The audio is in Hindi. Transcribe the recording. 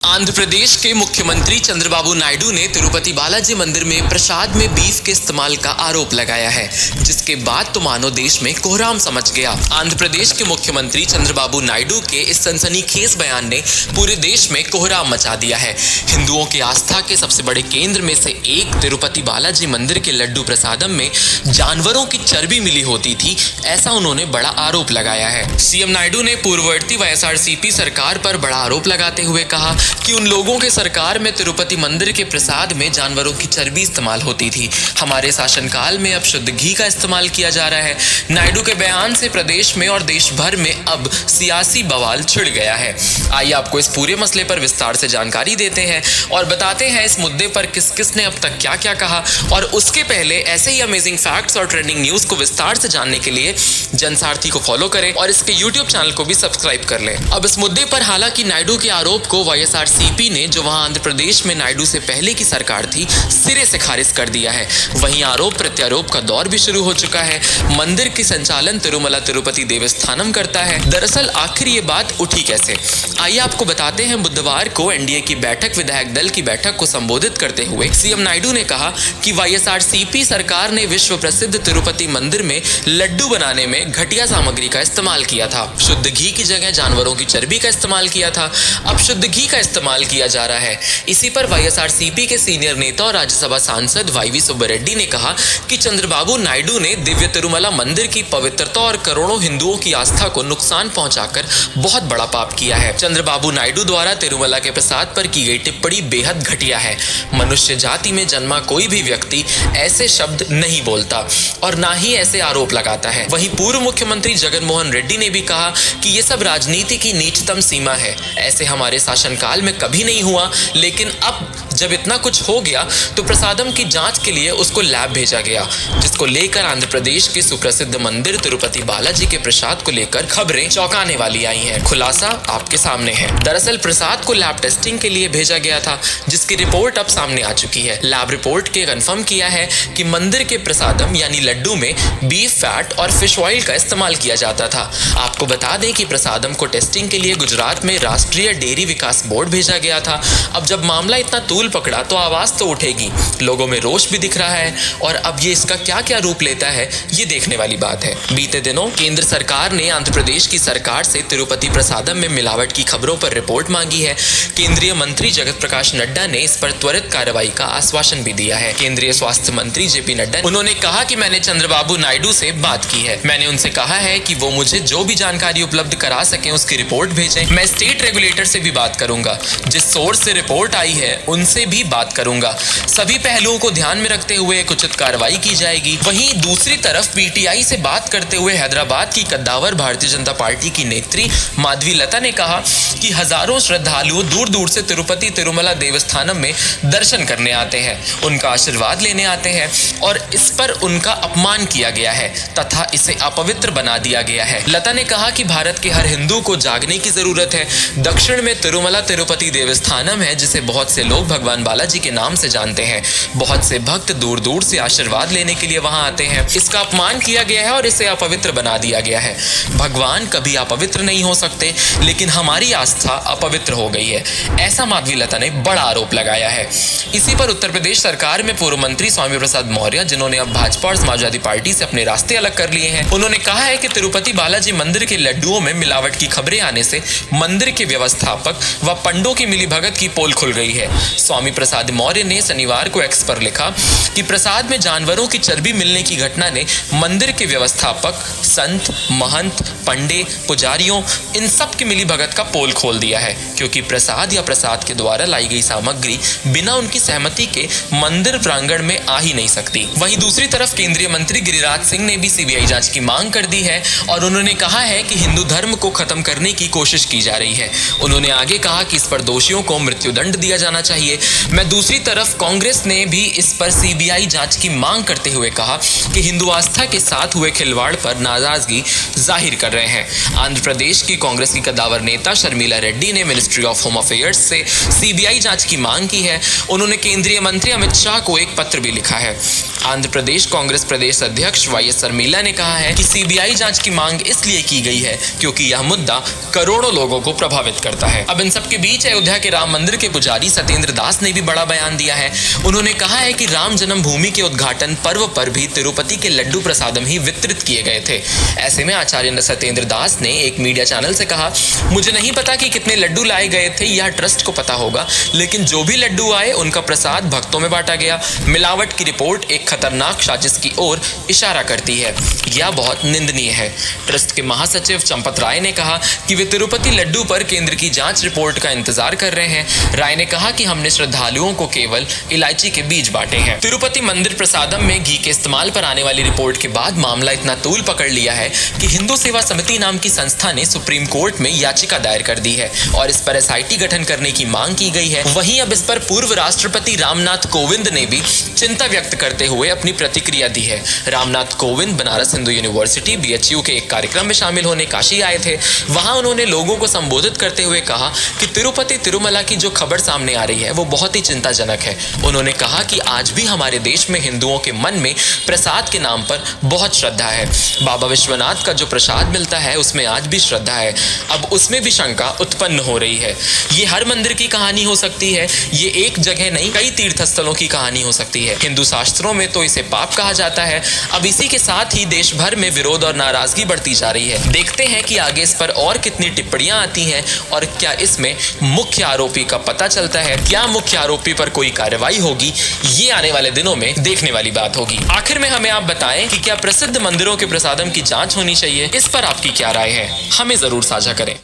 आंध्र प्रदेश के मुख्यमंत्री चंद्रबाबू नायडू ने तिरुपति बालाजी मंदिर में प्रसाद में बीफ के इस्तेमाल का आरोप लगाया है, जिसके बाद तो मानो देश में कोहराम समझ गया। आंध्र प्रदेश के मुख्यमंत्री चंद्रबाबू नायडू के इस सनसनीखेज बयान ने पूरे देश में कोहराम मचा दिया है। हिंदुओं की आस्था के सबसे बड़े केंद्र में से एक तिरुपति बालाजी मंदिर के लड्डू प्रसादम में जानवरों की चर्बी मिली होती थी, ऐसा उन्होंने बड़ा आरोप लगाया है। सीएम नायडू ने पूर्ववर्ती वाईएसआरसीपी सरकार पर बड़ा आरोप लगाते हुए कहा कि उन लोगों के सरकार में तिरुपति मंदिर के प्रसाद में जानवरों की चर्बी इस्तेमाल होती थी। हमारे शासनकाल में अब शुद्ध घी का इस्तेमाल किया जा रहा है। नायडू के बयान से प्रदेश में और देश भर में अब सियासी बवाल छिड़ गया है। आइए आपको इस पूरे मसले पर विस्तार से जानकारी देते हैं और बताते हैं इस मुद्दे पर किस किस ने अब तक क्या क्या कहा। और उसके पहले ऐसे ही अमेजिंग फैक्ट्स और ट्रेंडिंग न्यूज को विस्तार से जानने के लिए जनसारथी को फॉलो करें और इसके यूट्यूब चैनल को भी सब्सक्राइब कर लें। अब इस मुद्दे पर हालांकि नायडू के आरोप को वाईएसआरसीपी ने, जो वहां आंध्र प्रदेश में नायडू से पहले की सरकार थी, सिरे से खारिज कर दिया है। वहीं आरोप प्रत्यारोप का दौर भी शुरू हो चुका है। मंदिर की संचालन तिरुमला तिरुपति देवस्थानम करता है। दरअसल आखिर ये बात उठी कैसे, आइए आपको बताते हैं। बुधवार को एनडीए की बैठक, विधायक दल की बैठक को संबोधित करते हुए सीएम नायडू ने कहा कि वाईएसआरसीपी सरकार ने विश्व प्रसिद्ध तिरुपति मंदिर में लड्डू बनाने में घटिया सामग्री का इस्तेमाल किया था। शुद्ध घी की जगह जानवरों की चर्बी का इस्तेमाल किया था। अब शुद्ध घी का इस्तेमाल किया जा रहा है। इसी पर वाईएसआरसीपी के सीनियर नेता और राज्यसभा सांसद वाईवी सुब्बारेड्डी ने कहा कि चंद्रबाबू नायडू ने दिव्य तिरुमला मंदिर की पवित्रता और करोड़ों हिंदुओं की आस्था को नुकसान पहुंचाकर बहुत बड़ा पाप किया है। चंद्रबाबू नायडू द्वारा तिरुमला के प्रसाद पर की गई टिप्पणी बेहद घटिया है। मनुष्य जाति में जन्मा कोई भी व्यक्ति ऐसे शब्द नहीं बोलता और ना ही ऐसे आरोप लगाता है। वहीं पूर्व मुख्यमंत्री जगन मोहन रेड्डी ने भी कहा कि ये सब राजनीति की नीचतम सीमा है। ऐसे हमारे शासनकाल में कभी नहीं हुआ, लेकिन अब जब इतना कुछ हो गया तो प्रसादम की जांच के लिए उसको लैब भेजा गया, जिसको लेकर आंध्र प्रदेश के सुप्रसिद्ध मंदिर तिरुपति बालाजी के प्रसाद को लेकर खबरें चौंकाने वाली आई हैं। खुलासा आपके सामने है। दरअसल प्रसाद को लैब टेस्टिंग के लिए भेजा गया था, जिसकी रिपोर्ट अब सामने आ चुकी है। लैब रिपोर्ट के कंफर्म किया है कि मंदिर के प्रसादम यानी लड्डू में बीफ फैट और फिश ऑयल का इस्तेमाल किया जाता था। आपको बता दें कि प्रसादम को टेस्टिंग के लिए गुजरात में राष्ट्रीय डेयरी विकास बोर्ड भेजा गया था। अब जब मामला इतना तूल पकड़ा तो आवाज तो उठेगी। लोगों में रोष भी दिख रहा है और अब ये इसका क्या क्या रूप लेता है, ये देखने वाली बात है। बीते दिनों केंद्र सरकार ने आंध्र प्रदेश की सरकार से तिरुपति प्रसादम में मिलावट की खबरों पर रिपोर्ट मांगी है। केंद्रीय मंत्री जगत प्रकाश नड्डा ने इस पर त्वरित कार्रवाई का आश्वासन भी दिया है। केंद्रीय स्वास्थ्य मंत्री जेपी नड्डा, उन्होंने कहा कि मैंने चंद्रबाबू नायडू से बात की है। मैंने उनसे कहा है कि वो मुझे जो भी जानकारी उपलब्ध करा सकें उसकी रिपोर्ट भेजें। मैं स्टेट रेगुलेटर से भी बात करूंगा, जिस सोर्स से रिपोर्ट आई है उनसे भी बात करूंगा। सभी पहलुओं को ध्यान में रखते हुए एक उचित कार्रवाई की जाएगी। वहीं दूसरी तरफ पीटीआई से बात करते हुए हैदराबाद की कद्दावर भारतीय जनता पार्टी की नेत्री माधवी लता ने कहा कि हजारों श्रद्धालु दूर दूर से तिरुपति तिरुमला देवस्थानम में दर्शन करने आते हैं, उनका आशीर्वाद लेने आते हैं और इस पर उनका अपमान किया गया है तथा इसे अपवित्र बना दिया गया है। लता ने कहा कि भारत के हर हिंदू को जागने की जरूरत है। दक्षिण में तिरुमला तिरुपति देवस्थानम है, जिसे बहुत से लोग भगवान बालाजी के नाम से जानते हैं। बहुत से भक्त दूर दूर से आशीर्वाद लेने के लिए वहां आते हैं। इसका अपमान किया गया है और इसे अपवित्र बना दिया गया है। भगवान कभी अपवित्र नहीं हो सकते, लेकिन हमारी आस्था अपवित्र हो गई है, ऐसा माधवी लता ने बड़ा आरोप लगाया है। इसी पर उत्तर प्रदेश सरकार में पूर्व मंत्री स्वामी प्रसाद मौर्य, जिन्होंने अब भाजपा और समाजवादी पार्टी से अपने रास्ते अलग कर लिए हैं, उन्होंने कहा है कि तिरुपति बालाजी मंदिर के लड्डुओं में मिलावट की खबरें आने से मंदिर के व्यवस्थापक व पंडों की मिलीभगत की पोल खुल गई है। स्वामी प्रसाद मौर्य ने शनिवार को एक्स पर लिखा कि प्रसाद में जानवरों की चर्बी मिलने की घटना ने मंदिर के व्यवस्थापक, संत, महंत, पंडे, पुजारियों, इन सब की मिलीभगत का पोल खोल दिया है, क्योंकि प्रसाद या प्रसाद के द्वारा लाई गई सामग्री बिना उनकी सहमति के मंदिर प्रांगण में आ ही नहीं सकती। वहीं दूसरी तरफ केंद्रीय मंत्री गिरिराज सिंह ने भी सीबीआई जांच की मांग कर दी है और उन्होंने कहा है कि हिंदू धर्म को खत्म करने की कोशिश की जा रही है। उन्होंने आगे कहा कि इस पर दोषियों को मृत्युदंड दिया जाना चाहिए। मैं दूसरी तरफ कांग्रेस ने भी इस पर सीबीआई जांच की मांग करते हुए कहा कि हिंदू आस्था के साथ हुए खिलवाड़ पर नाराजगी जाहिर कर रहे हैं। आंध्र प्रदेश की कांग्रेस की कद्दावर नेता शर्मिला रेड्डी ने मिनिस्ट्री ऑफ होम अफेयर्स से सीबीआई जांच की मांग की है। उन्होंने केंद्रीय मंत्री अमित शाह को एक पत्र भी लिखा है। आंध्र प्रदेश कांग्रेस प्रदेश अध्यक्ष YS शर्मिला ने कहा है कि CBI जांच की मांग इसलिए की गई है क्योंकि यह मुद्दा करोड़ों लोगों को प्रभावित करता है। अब इन सबके बीच अयोध्या के राम मंदिर के पुजारी सत्येंद्र दास ने भी बड़ा बयान दिया है। उन्होंने कहा है कि राम जन्मभूमि के उद्घाटन पर्व पर भी तिरुपति के लड्डू प्रसादम ही वितरित किए गए थे। ऐसे में आचार्य सत्येंद्र दास ने एक मीडिया चैनल से कहा, मुझे नहीं पता कि कितने लड्डू लाए गए थे, यह ट्रस्ट को पता होगा, लेकिन जो भी लड्डू आए उनका प्रसाद भक्तों में बांटा गया। मिलावट की रिपोर्ट एक खतरनाक साजिश की ओर इशारा करती है। यह बहुत निंदनीय है। ट्रस्ट के महासचिव चंपत राय ने कहा कि वे तिरुपति लड्डू पर केंद्र की जांच रिपोर्ट का इंतजार कर रहे हैं। राय ने कहा कि हमने श्रद्धालुओं को केवल इलायची के बीज बांटे हैं। तिरुपति मंदिर प्रसादम में घी के इस्तेमाल पर आने वाली रिपोर्ट के बाद मामला इतना तूल पकड़ लिया है कि हिंदू सेवा समिति नाम की संस्था ने सुप्रीम कोर्ट में याचिका दायर कर दी है और इस पर SIT गठन करने की मांग की गई है। वहीं अब इस पर पूर्व राष्ट्रपति रामनाथ कोविंद ने भी चिंता व्यक्त करते हुए अपनी प्रतिक्रिया दी है। रामनाथ कोविंद बनारस हिंदू यूनिवर्सिटी BHU के एक कार्यक्रम में शामिल होने काशी आए थे। वहां उन्होंने लोगों को संबोधित करते हुए कहा कि तिरुपति तिरुमला की जो खबर सामने आ रही है वो बहुत ही चिंताजनक है। उन्होंने कहा कि आज भी हमारे देश में हिंदुओं के मन में प्रसाद के नाम पर बहुत श्रद्धा है। बाबा विश्वनाथ का जो प्रसाद मिलता है उसमें आज भी श्रद्धा है। अब उसमें भी शंका उत्पन्न हो रही है। ये हर मंदिर की कहानी हो सकती है, ये एक जगह नहीं कई तीर्थ स्थलों की कहानी हो सकती है। हिंदू शास्त्रों में तो इसे पाप कहा जाता है। अब इसी के साथ ही देश भर में विरोध और नाराजगी बढ़ती जा रही है। देखते हैं कि आगे इस पर और कितनी टिप्पणियां आती हैं और क्या इसमें मुख्य आरोपी का पता चलता है। क्या मुख्य आरोपी पर कोई कार्रवाई होगी, ये आने वाले दिनों में देखने वाली बात होगी। आखिर में हमें आप बताएं कि क्या प्रसिद्ध मंदिरों के प्रसादम की जांच होनी चाहिए, इस पर आपकी क्या राय है, हमें जरूर साझा करें।